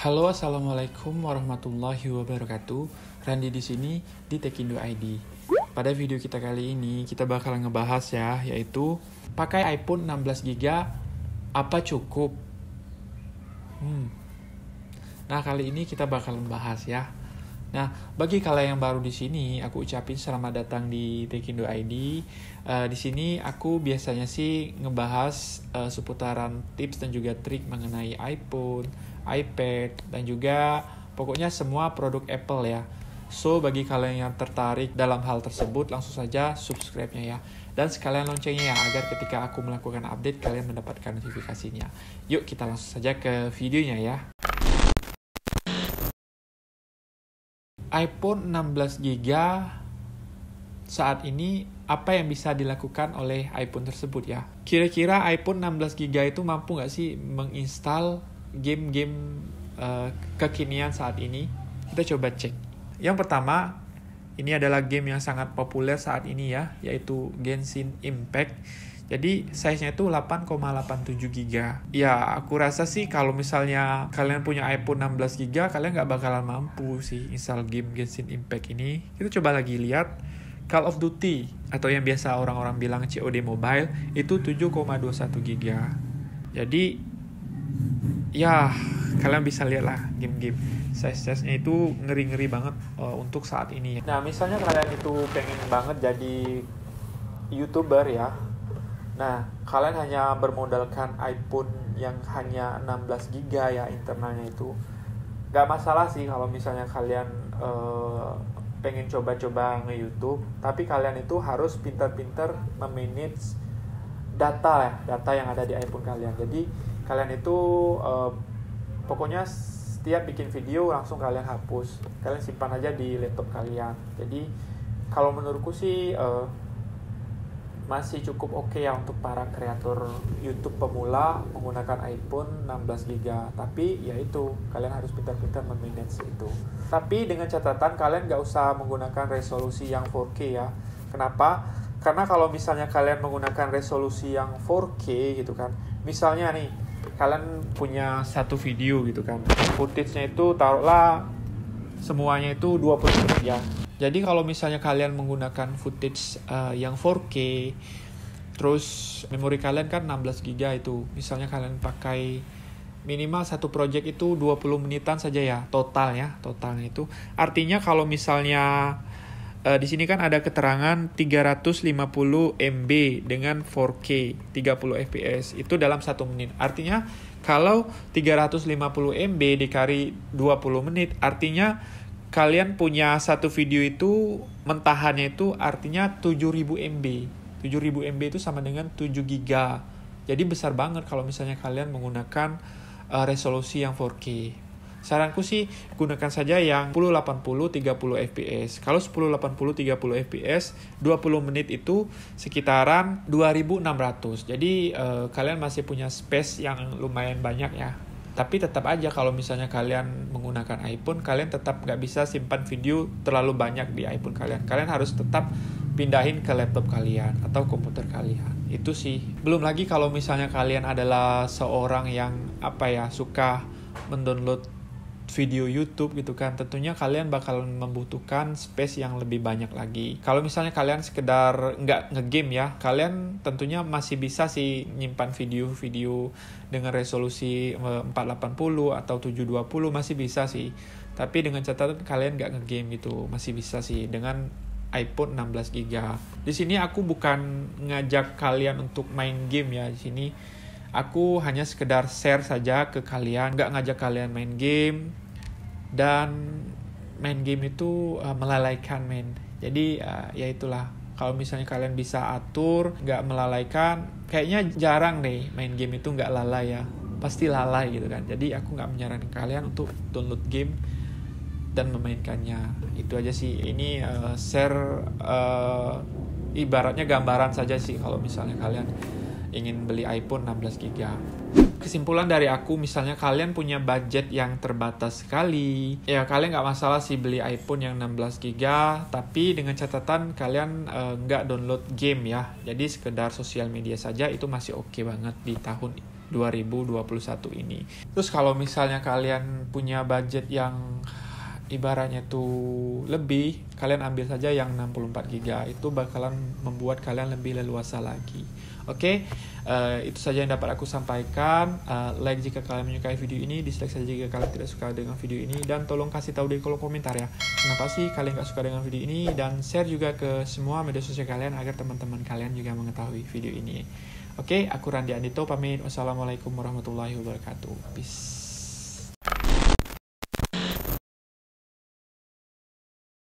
Halo, assalamualaikum warahmatullahi wabarakatuh. Randy di sini di Tekindo ID. Pada video kita kali ini kita bakal ngebahas ya, yaitu pakai iPhone 16GB apa cukup? Nah, kali ini kita bakal membahas ya. Nah, bagi kalian yang baru di sini, aku ucapin selamat datang di Tekindo ID. Di sini aku biasanya sih ngebahas seputaran tips dan juga trik mengenai iPhone, iPad, dan juga pokoknya semua produk Apple ya. So, bagi kalian yang tertarik dalam hal tersebut, langsung saja subscribe-nya ya. Dan sekalian loncengnya ya, agar ketika aku melakukan update, kalian mendapatkan notifikasinya. Yuk, kita langsung saja ke videonya ya. iPhone 16GB saat ini apa yang bisa dilakukan oleh iPhone tersebut ya. Kira-kira iPhone 16GB itu mampu nggak sih menginstal game-game kekinian saat ini? Kita coba cek. Yang pertama, ini adalah game yang sangat populer saat ini ya, yaitu Genshin Impact. Jadi size-nya itu 8,87GB. Ya, aku rasa sih kalau misalnya kalian punya iPhone 16GB, kalian nggak bakalan mampu sih install game Genshin Impact ini. Kita coba lagi lihat Call of Duty, atau yang biasa orang-orang bilang COD Mobile, itu 7,21GB. Jadi, ya kalian bisa lihat lah game-game. Size-nya itu ngeri-ngeri banget untuk saat ini. Nah, misalnya kalian itu pengen banget jadi YouTuber ya. Nah, kalian hanya bermodalkan iPhone yang hanya 16GB ya internalnya itu. Gak masalah sih kalau misalnya kalian pengen coba-coba nge-YouTube. Tapi kalian itu harus pintar-pintar memanage data ya, data yang ada di iPhone kalian. Jadi kalian itu pokoknya setiap bikin video langsung kalian hapus. Kalian simpan aja di laptop kalian. Jadi kalau menurutku sih masih cukup oke ya untuk para kreator YouTube pemula menggunakan iPhone 16GB. Tapi ya itu, kalian harus pintar-pintar memanage itu. Tapi dengan catatan kalian gak usah menggunakan resolusi yang 4K ya. Kenapa? Karena kalau misalnya kalian menggunakan resolusi yang 4K gitu kan, misalnya nih kalian punya satu video gitu kan, footage-nya itu taruhlah semuanya itu 20 menit ya. Jadi kalau misalnya kalian menggunakan footage yang 4K, terus memori kalian kan 16GB itu, misalnya kalian pakai minimal satu project itu 20 menitan saja ya, totalnya itu. Artinya kalau misalnya di sini kan ada keterangan 350 MB dengan 4K 30 fps itu dalam 1 menit. Artinya kalau 350 MB dikali 20 menit artinya kalian punya satu video itu mentahannya itu artinya 7000 MB. 7000 MB itu sama dengan 7 GB. Jadi besar banget kalau misalnya kalian menggunakan resolusi yang 4K. Saranku sih gunakan saja yang 1080 30 fps. Kalau 1080 30 fps 20 menit itu sekitaran 2600. Jadi kalian masih punya space yang lumayan banyak ya. Tapi tetap aja kalau misalnya kalian menggunakan iPhone, kalian tetap nggak bisa simpan video terlalu banyak di iPhone kalian. Kalian harus tetap pindahin ke laptop kalian atau komputer kalian. Itu sih. Belum lagi kalau misalnya kalian adalah seorang yang suka mendownload video YouTube gitu kan, tentunya kalian bakal membutuhkan space yang lebih banyak lagi. Kalau misalnya kalian sekedar nggak ngegame ya, kalian tentunya masih bisa sih nyimpan video-video dengan resolusi 480 atau 720 masih bisa sih. Tapi dengan catatan kalian nggak ngegame gitu, masih bisa sih dengan iPhone 16GB. Di sini aku bukan ngajak kalian untuk main game ya di sini. Aku hanya sekedar share saja ke kalian, nggak ngajak kalian main game. Dan main game itu melalaikan men. Jadi ya itulah, kalau misalnya kalian bisa atur nggak melalaikan, kayaknya jarang deh main game itu nggak lalai ya. Pasti lalai gitu kan. Jadi aku nggak menyarankan kalian untuk download game dan memainkannya. Itu aja sih. Ini share ibaratnya gambaran saja sih kalau misalnya kalian ingin beli iPhone 16GB. Kesimpulan dari aku, misalnya kalian punya budget yang terbatas sekali, ya kalian nggak masalah sih beli iPhone yang 16GB, tapi dengan catatan kalian nggak download game ya. Jadi sekedar sosial media saja itu masih oke banget di tahun 2021 ini. Terus kalau misalnya kalian punya budget yang ibaratnya tuh lebih, kalian ambil saja yang 64 GB. Itu bakalan membuat kalian lebih leluasa lagi. Oke, itu saja yang dapat aku sampaikan. Like jika kalian menyukai video ini, dislike saja jika kalian tidak suka dengan video ini, dan tolong kasih tahu di kolom komentar ya, kenapa sih kalian gak suka dengan video ini, dan share juga ke semua media sosial kalian agar teman-teman kalian juga mengetahui video ini. Oke, aku Randi Andito pamit. Wassalamualaikum warahmatullahi wabarakatuh. Peace.